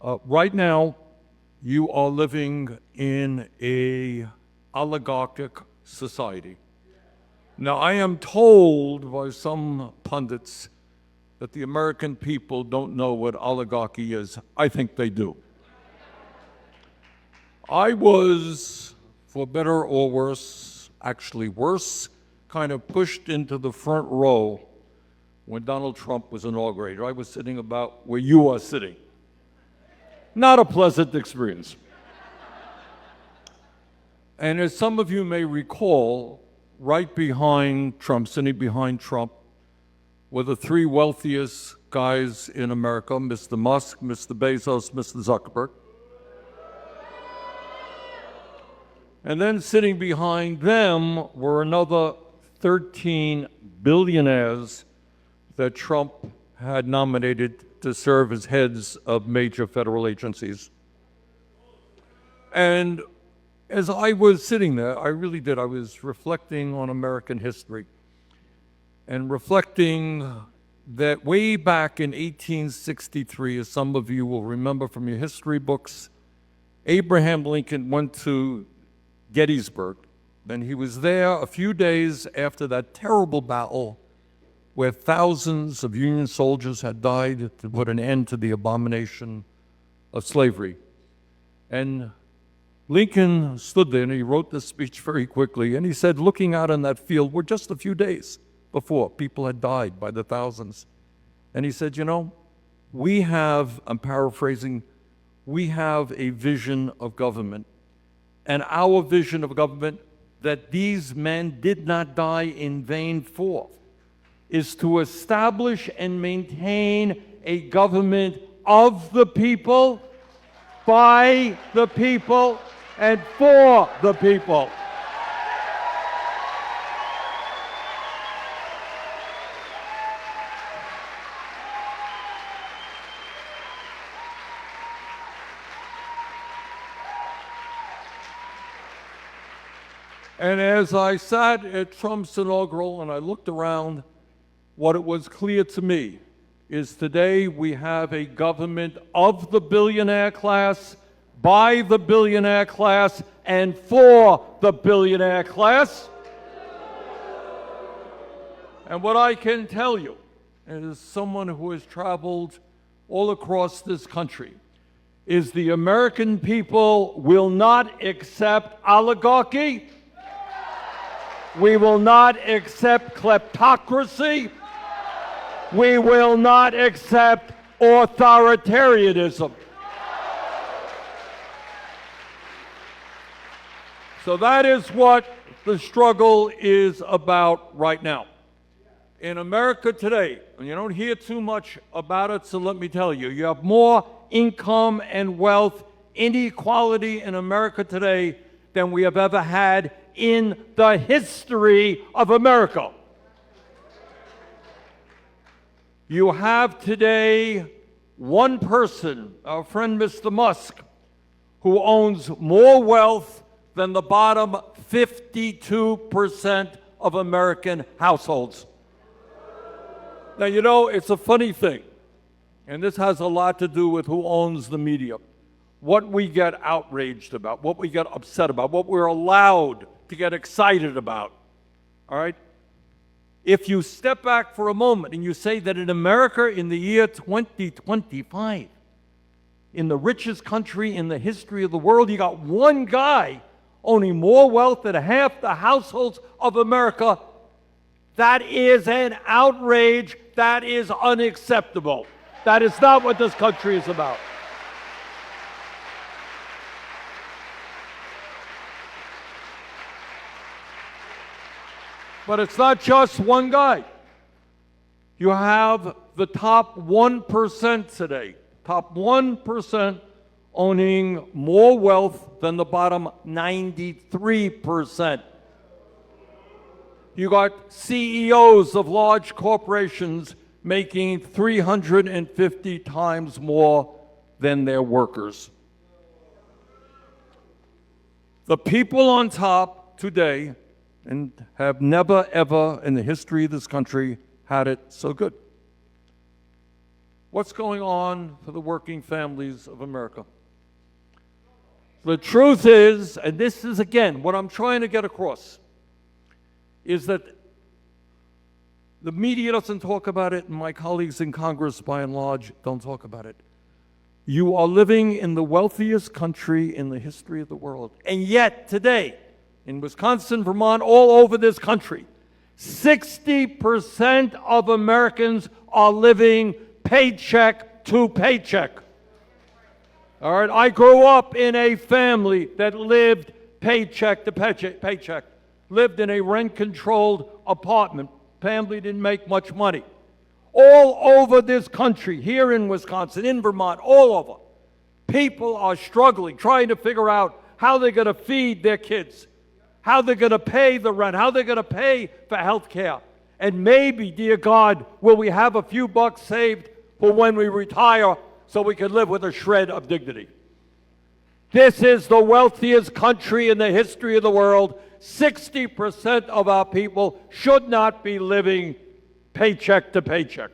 Right now, you are living in a oligarchic society. Now, I am told by some pundits that the American people don't know what oligarchy is. I think they do. I was, for better or worse, actually worse, kind of pushed into the front row when Donald Trump was inaugurated. I was sitting about where you are sitting. Not a pleasant experience. And as some of you may recall, right behind Trump, sitting behind Trump, were the three wealthiest guys in America, Mr. Musk, Mr. Bezos, Mr. Zuckerberg. And then sitting behind them were another 13 billionaires that Trump had nominated to serve as heads of major federal agencies. And as I was sitting there, I really did, I was reflecting on American history and reflecting that way back in 1863, as some of you will remember from your history books, Abraham Lincoln went to Gettysburg. Then he was there a few days after that terrible battle where thousands of Union soldiers had died to put an end to the abomination of slavery. And Lincoln stood there and he wrote this speech very quickly. And he said, looking out on that field, we're just a few days before people had died by the thousands. And he said, you know, we have, I'm paraphrasing, we have a vision of government. And our vision of government that these men did not die in vain for is to establish and maintain a government of the people, by the people, and for the people. And as I sat at Trump's inaugural and I looked around, what it was clear to me is today we have a government of the billionaire class, by the billionaire class, and for the billionaire class. And what I can tell you, as someone who has traveled all across this country, is the American people will not accept oligarchy. We will not accept kleptocracy. We will not accept authoritarianism. So that is what the struggle is about right now. In America today, and you don't hear too much about it, so let me tell you, you have more income and wealth inequality in America today than we have ever had in the history of America. You have today one person, our friend Mr. Musk, who owns more wealth than the bottom 52% of American households. Now, you know, it's a funny thing, and this has a lot to do with who owns the media. What we get outraged about, what we get upset about, what we're allowed to get excited about, all right? If you step back for a moment and you say that in America in the year 2025, in the richest country in the history of the world, you got one guy owning more wealth than half the households of America, that is an outrage. That is unacceptable. That is not what this country is about. But it's not just one guy. You have the top 1% today, top 1% owning more wealth than the bottom 93%. You got CEOs of large corporations making 350 times more than their workers. The people on top today and have never, ever in the history of this country had it so good. what's going on for the working families of America. The truth is, and this is again what I'm trying to get across, is that the media doesn't talk about it, and my colleagues in Congress, by and large, don't talk about it. You are living in the wealthiest country in the history of the world. And yet, today, in Wisconsin, Vermont, all over this country, 60% of Americans are living paycheck to paycheck. All right, I grew up in a family that lived paycheck to paycheck, lived in a rent-controlled apartment. Family didn't make much money. All over this country, here in Wisconsin, in Vermont, all over, people are struggling, trying to figure out how they're going to feed their kids, how they're going to pay the rent, how they're going to pay for health care. And maybe, dear God, will we have a few bucks saved for when we retire so we can live with a shred of dignity. This is the wealthiest country in the history of the world. 60% of our people should not be living paycheck to paycheck.